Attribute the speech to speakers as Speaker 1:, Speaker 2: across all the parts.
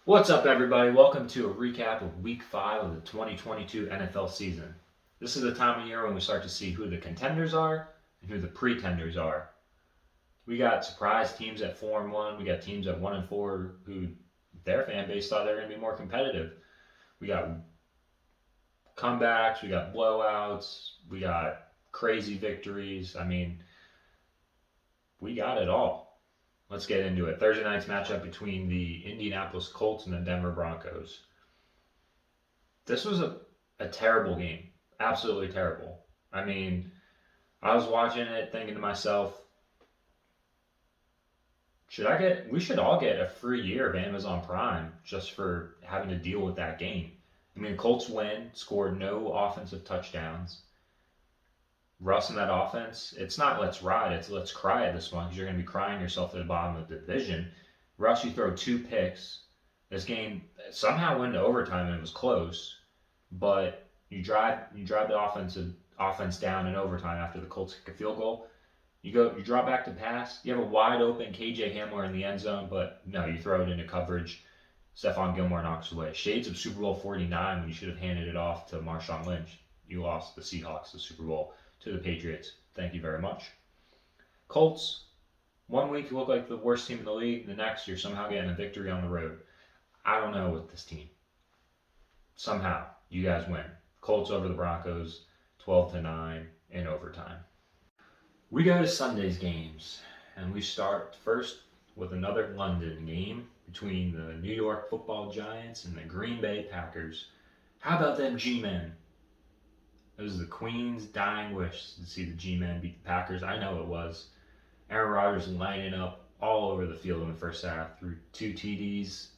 Speaker 1: What's up, everybody? Welcome to a recap of Week 5 of the 2022 NFL season. This is the time of year when we start to see who the contenders are and who the pretenders are. We got surprise teams at 4-1. We got teams at 1-4 who their fan base thought they were going to be more competitive. We got comebacks. We got blowouts. We got crazy victories. We got it all. Let's get into it. Thursday night's matchup between the Indianapolis Colts and the Denver Broncos. This was a terrible game. Absolutely terrible. I mean, I was watching it thinking to myself, we should all get a free year of Amazon Prime just for having to deal with that game. I mean, the Colts win, scored no offensive touchdowns. Russ in that offense, it's not let's ride, it's let's cry at this one because you're going to be crying yourself to the bottom of the division. Russ, you throw two picks. This game somehow went to overtime and it was close, but you drive the offense down in overtime after the Colts kick a field goal. You drop back to pass. You have a wide open KJ Hamler in the end zone, but no, you throw it into coverage. Stephon Gilmore knocks away. Shades of Super Bowl 49 when you should have handed it off to Marshawn Lynch. You lost the Seahawks the Super Bowl to the Patriots. Thank you very much. Colts, one week you look like the worst team in the league. The next, you're somehow getting a victory on the road. I don't know with this team. Somehow, you guys win. Colts over the Broncos, 12-9 in overtime. We go to Sunday's games, and we start first with another London game between the New York Football Giants and the Green Bay Packers. How about them G-Men? It was the Queen's dying wish to see the G-Men beat the Packers. I know it was. Aaron Rodgers lining up all over the field in the first half through two TDs.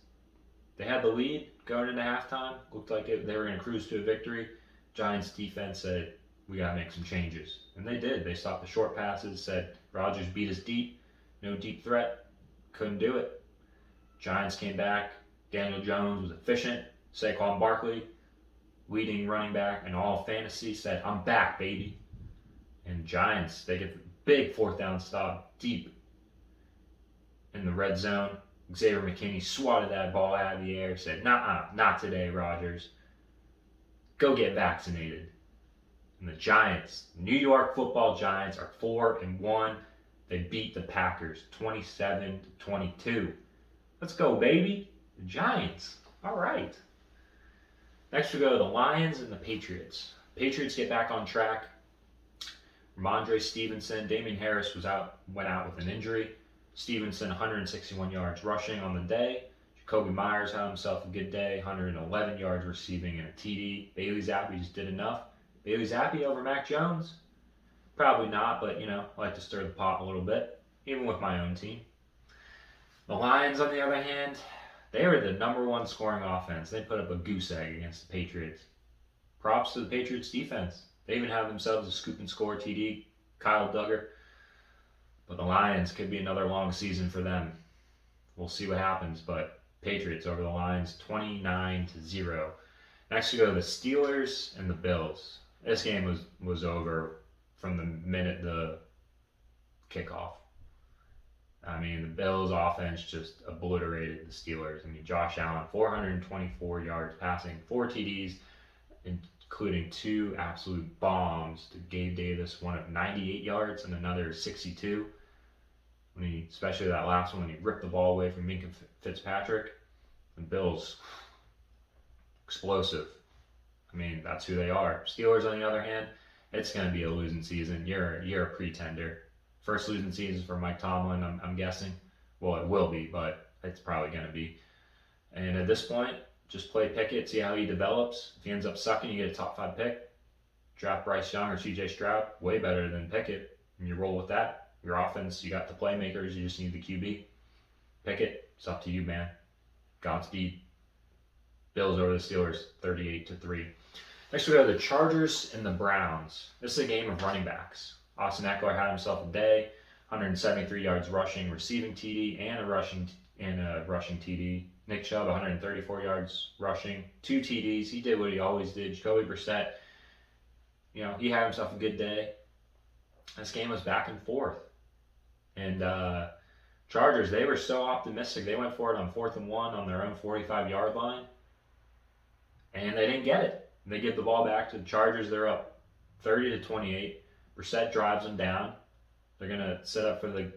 Speaker 1: They had the lead going into halftime. Looked like they were going to cruise to a victory. Giants defense said, we got to make some changes. And they did. They stopped the short passes, said Rodgers beat us deep. No deep threat. Couldn't do it. Giants came back. Daniel Jones was efficient. Saquon Barkley, leading running back in all fantasy, said, I'm back, baby. And Giants, they get the big fourth down stop deep in the red zone. Xavier McKinney swatted that ball out of the air, said, nah, not today, Rodgers. Go get vaccinated. And the Giants, New York Football Giants, are 4-1. They beat the Packers 27-22. Let's go, baby. The Giants. All right. Next we go to the Lions and the Patriots. Patriots get back on track. Ramondre Stevenson, Damian Harris went out with an injury. Stevenson, 161 yards rushing on the day. Jacoby Myers had himself a good day, 111 yards receiving and a TD. Bailey Zappi just did enough. Bailey Zappi over Mac Jones? Probably not, but I like to stir the pot a little bit, even with my own team. The Lions, on the other hand, they were the number one scoring offense. They put up a goose egg against the Patriots. Props to the Patriots defense. They even have themselves a scoop and score TD, Kyle Duggar. But the Lions could be another long season for them. We'll see what happens, but Patriots over the Lions 29-0. Next we go to the Steelers and the Bills. This game was over from the minute the kickoff. I mean, the Bills offense just obliterated the Steelers. I mean, Josh Allen, 424 yards passing, 4 TDs, including 2 absolute bombs to Gabe Davis, one of 98 yards and another 62. Especially that last one when he ripped the ball away from Minka Fitzpatrick. The Bills, explosive. I mean, that's who they are. Steelers, on the other hand, it's going to be a losing season. You're a pretender. First losing season for Mike Tomlin, I'm guessing. Well, it will be, but it's probably going to be. And at this point, just play Pickett, see how he develops. If he ends up sucking, you get a top 5 pick. Draft Bryce Young or CJ Stroud, way better than Pickett. And you roll with that. Your offense, you got the playmakers, you just need the QB. Pickett, it's up to you, man. Godspeed. Bills over the Steelers, 38-3. Next we go to the Chargers and the Browns. This is a game of running backs. Austin Eckler had himself a day, 173 yards rushing, receiving TD, and a rushing TD. Nick Chubb, 134 yards rushing, 2 TDs. He did what he always did. Jacoby Brissett, he had himself a good day. This game was back and forth. And Chargers, they were so optimistic. They went for it on 4th and 1 on their own 45-yard line, and they didn't get it. They give the ball back to the Chargers. They're up 30-28. Brissett drives them down. They're gonna set up for the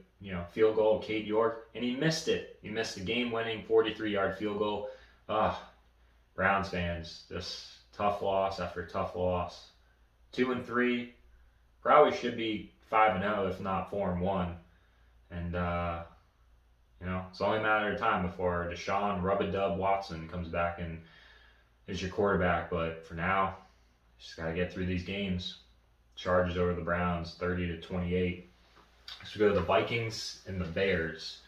Speaker 1: field goal of Cade York, and he missed it. He missed the game-winning 43-yard field goal. Browns fans, just tough loss after tough loss. 2-3, probably should be 5-0 if not 4-1, and it's only a matter of time before Deshaun Rub-a-Dub Watson comes back and is your quarterback. But for now, just gotta get through these games. Chargers over the Browns, 30-28. So we go to the Vikings and the Bears.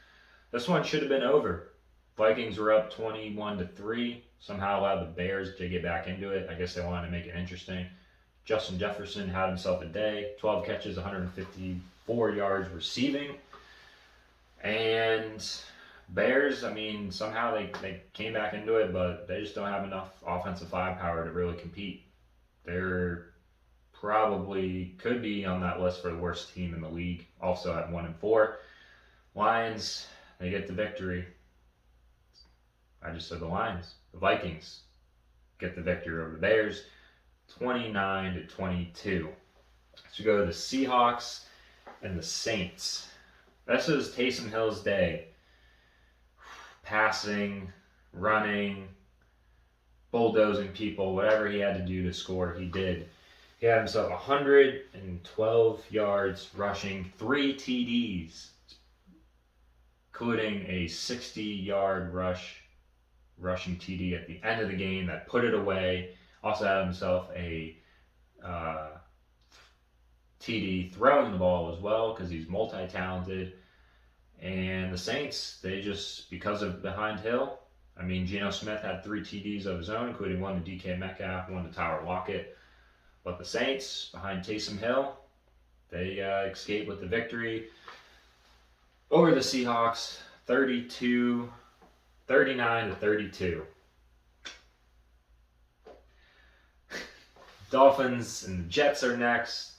Speaker 1: This one should have been over. Vikings were up 21-3. Somehow allowed the Bears to get back into it. I guess they wanted to make it interesting. Justin Jefferson had himself a day. 12 catches, 154 yards receiving. And Bears, somehow they came back into it, but they just don't have enough offensive firepower to really compete. They're probably could be on that list for the worst team in the league, also at 1-4. Lions, they get the victory. I just said the Lions. The Vikings get the victory over the Bears, 29-22. So we go to the Seahawks and the Saints. This is Taysom Hill's day. Passing, running, bulldozing people, whatever he had to do to score, he did. He had himself 112 yards rushing, 3 TDs, including a 60-yard rushing TD at the end of the game that put it away. Also had himself a TD throwing the ball as well because he's multi-talented. And the Saints, they just, because of behind Hill, Geno Smith had 3 TDs of his own, including one to DK Metcalf, one to Tyler Lockett. But the Saints, behind Taysom Hill, they escape with the victory over the Seahawks, 39-32. Dolphins and the Jets are next,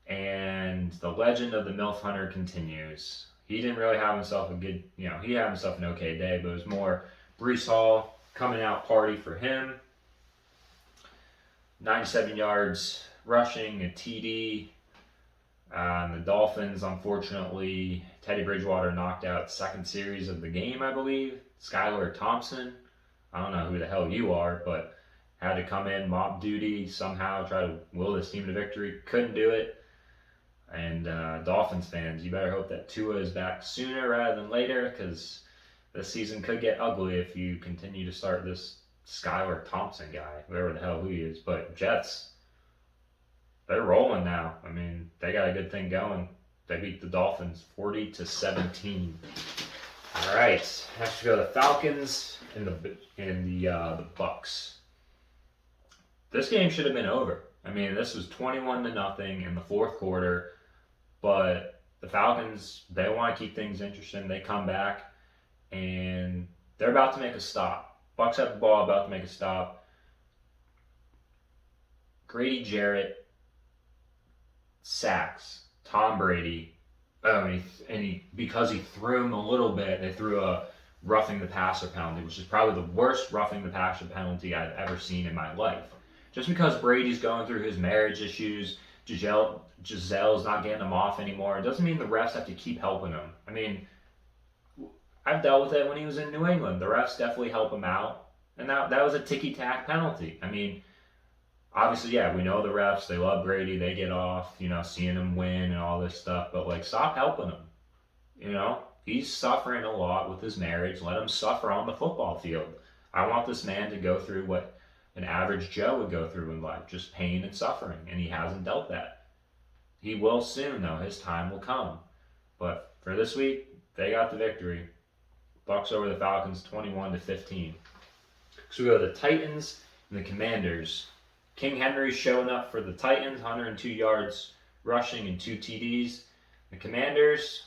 Speaker 1: and the legend of the MILF Hunter continues. He didn't really have himself a good, he had himself an okay day, but it was more Breece Hall coming out party for him. 97 yards rushing, a TD. The Dolphins, unfortunately, Teddy Bridgewater knocked out second series of the game, I believe. Skylar Thompson, I don't know who the hell you are, but had to come in, mop duty, somehow try to will this team to victory. Couldn't do it. And Dolphins fans, you better hope that Tua is back sooner rather than later, because this season could get ugly if you continue to start this Skylar Thompson guy, whoever the hell he is. But Jets, they're rolling now. They got a good thing going. They beat the Dolphins 40-17. All right, next we go to the Falcons and the Bucks. This game should have been over. This was 21-0 in the fourth quarter, but the Falcons, they want to keep things interesting. They come back, and they're about to make a stop. Bucks have the ball, about to make a stop. Grady Jarrett sacks Tom Brady. Because he threw him a little bit, they threw a roughing the passer penalty, which is probably the worst roughing the passer penalty I've ever seen in my life. Just because Brady's going through his marriage issues, Gisele's not getting him off anymore, it doesn't mean the refs have to keep helping him. I've dealt with it when he was in New England. The refs definitely help him out, and that was a ticky-tack penalty. Obviously, yeah, we know the refs, they love Brady, they get off, seeing him win and all this stuff, but, stop helping him. He's suffering a lot with his marriage. Let him suffer on the football field. I want this man to go through what an average Joe would go through in life, just pain and suffering, and he hasn't dealt that. He will soon, though. His time will come. But for this week, they got the victory. Bucks over the Falcons, 21-15. So we go to the Titans and the Commanders. King Henry showing up for the Titans, 102 yards rushing and 2 TDs. The Commanders,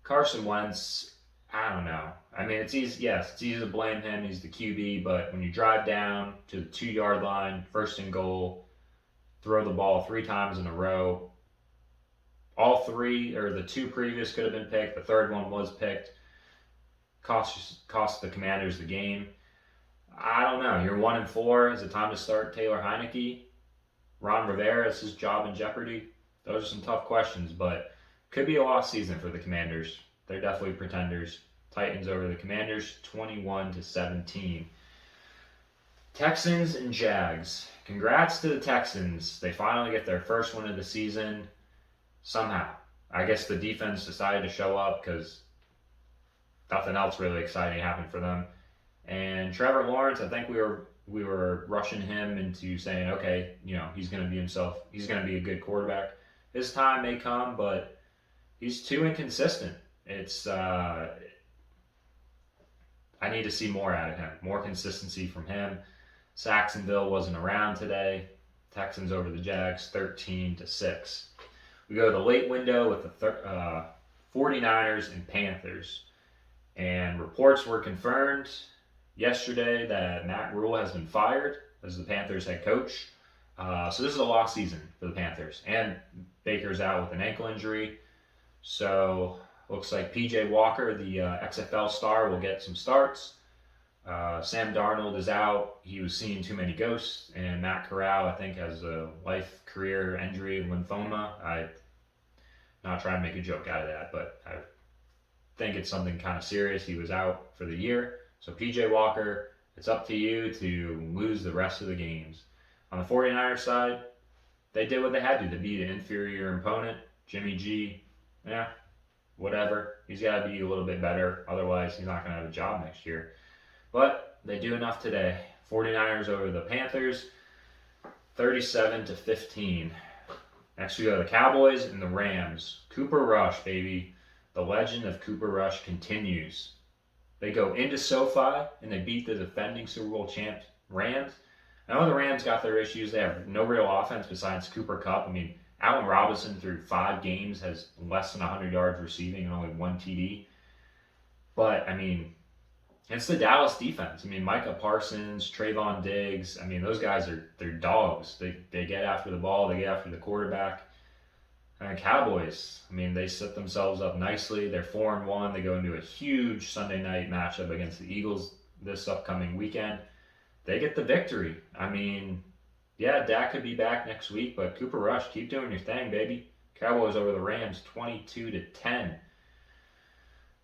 Speaker 1: Carson Wentz, I don't know. It's easy. Yes, it's easy to blame him. He's the QB, but when you drive down to the 2-yard line, 1st and goal, throw the ball 3 times in a row, All three, or the two previous could have been picked. The third one was picked. Cost the Commanders the game. I don't know. You're 1-4. Is it time to start Taylor Heineke? Ron Rivera, is his job in jeopardy? Those are some tough questions, but could be a lost season for the Commanders. They're definitely pretenders. Titans over the Commanders, 21-17. Texans and Jags. Congrats to the Texans. They finally get their first win of the season. Somehow. I guess the defense decided to show up because nothing else really exciting happened for them. And Trevor Lawrence, I think we were rushing him into saying, okay, he's going to be himself. He's going to be a good quarterback. His time may come, but he's too inconsistent. It's I need to see more out of him, more consistency from him. Saxonville wasn't around today. Texans over the Jags, 13-6. We go to the late window with the 49ers and Panthers. And reports were confirmed yesterday that Matt Rule has been fired as the Panthers head coach. So this is a lost season for the Panthers. And Baker's out with an ankle injury. So looks like P.J. Walker, the XFL star, will get some starts. Sam Darnold is out. He was seeing too many ghosts. And Matt Corral, I think, has a life career injury, lymphoma. I'm not trying to make a joke out of that, but I think it's something kind of serious. He was out for the year. So P.J. Walker, it's up to you to lose the rest of the games. On the 49ers side, they did what they had to beat an inferior opponent. Jimmy G, whatever. He's got to be a little bit better. Otherwise, he's not going to have a job next year. But they do enough today. 49ers over the Panthers, 37-15. Next we go to the Cowboys and the Rams. Cooper Rush, baby. The legend of Cooper Rush continues. They go into SoFi and they beat the defending Super Bowl champs Rams. I know the Rams got their issues. They have no real offense besides Cooper Kupp. I mean, Allen Robinson through 5 games has less than 100 yards receiving and only 1 TD. But, I mean, it's the Dallas defense. I mean, Micah Parsons, Trayvon Diggs. I mean, those guys they're dogs. They get after the ball. They get after the quarterback. And Cowboys, I mean, they set themselves up nicely. They're 4-1. They go into a huge Sunday night matchup against the Eagles this upcoming weekend. They get the victory. I mean, yeah, Dak could be back next week, but Cooper Rush, keep doing your thing, baby. Cowboys over the Rams, 22-10.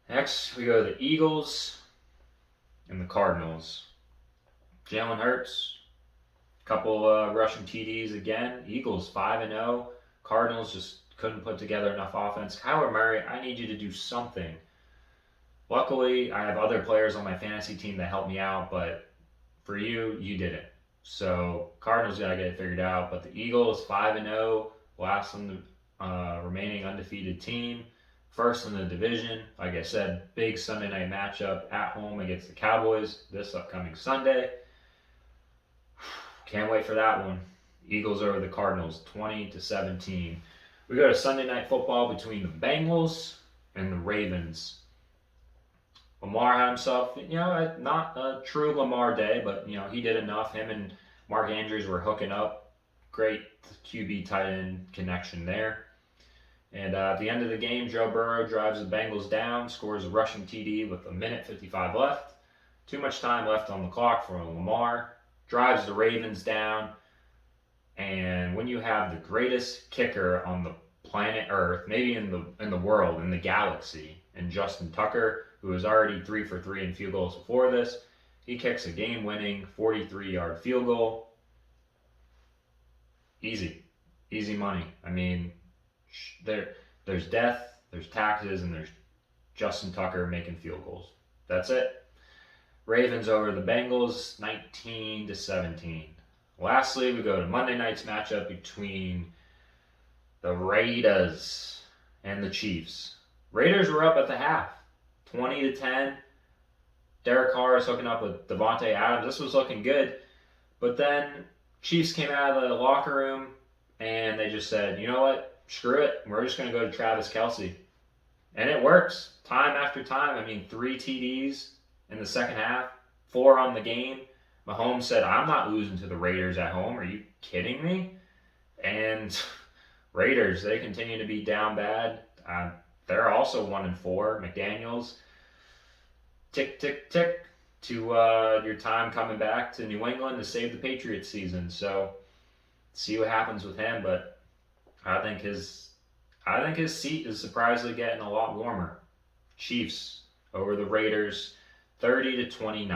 Speaker 1: Next, we go to the Eagles and the Cardinals. Jalen Hurts, couple rushing TDs again. Eagles 5-0. Cardinals just couldn't put together enough offense. Kyler Murray, I need you to do something. Luckily, I have other players on my fantasy team that help me out, but for you didn't. So Cardinals got to get it figured out. But the Eagles 5-0, last on the remaining undefeated team, first in the division. Like I said, big Sunday night matchup at home against the Cowboys this upcoming Sunday. Can't wait for that one. Eagles over the Cardinals, 20-17. We go to Sunday Night Football between the Bengals and the Ravens. Lamar had himself, not a true Lamar day, but, he did enough. Him and Mark Andrews were hooking up. Great QB tight end connection there. And at the end of the game, Joe Burrow drives the Bengals down, scores a rushing TD with 1:55 left. Too much time left on the clock for Lamar. Drives the Ravens down. And when you have the greatest kicker on the planet Earth, maybe in the world, in the galaxy, and Justin Tucker, who was already 3 for 3 in field goals before this, he kicks a game-winning 43-yard field goal. Easy money. I mean, there's death, there's taxes, and there's Justin Tucker making field goals. That's it. Ravens over the Bengals, 19-17. Lastly, we go to Monday night's matchup between the Raiders and the Chiefs. Raiders were up at the half, 20-10. Derek Carr is hooking up with Devontae Adams. This was looking good. But then Chiefs came out of the locker room and they just said, you know what? Screw it. We're just going to go to Travis Kelce. And it works time after time. I mean, 3 TDs in the second half, 4 on the game. Mahomes said, I'm not losing to the Raiders at home. Are you kidding me? And Raiders, they continue to be down bad. They're also 1-4. McDaniels, tick, tick, tick to your time coming back to New England to save the Patriots season. So see what happens with him. But I think his seat is surprisingly getting a lot warmer. Chiefs over the Raiders, 30-29.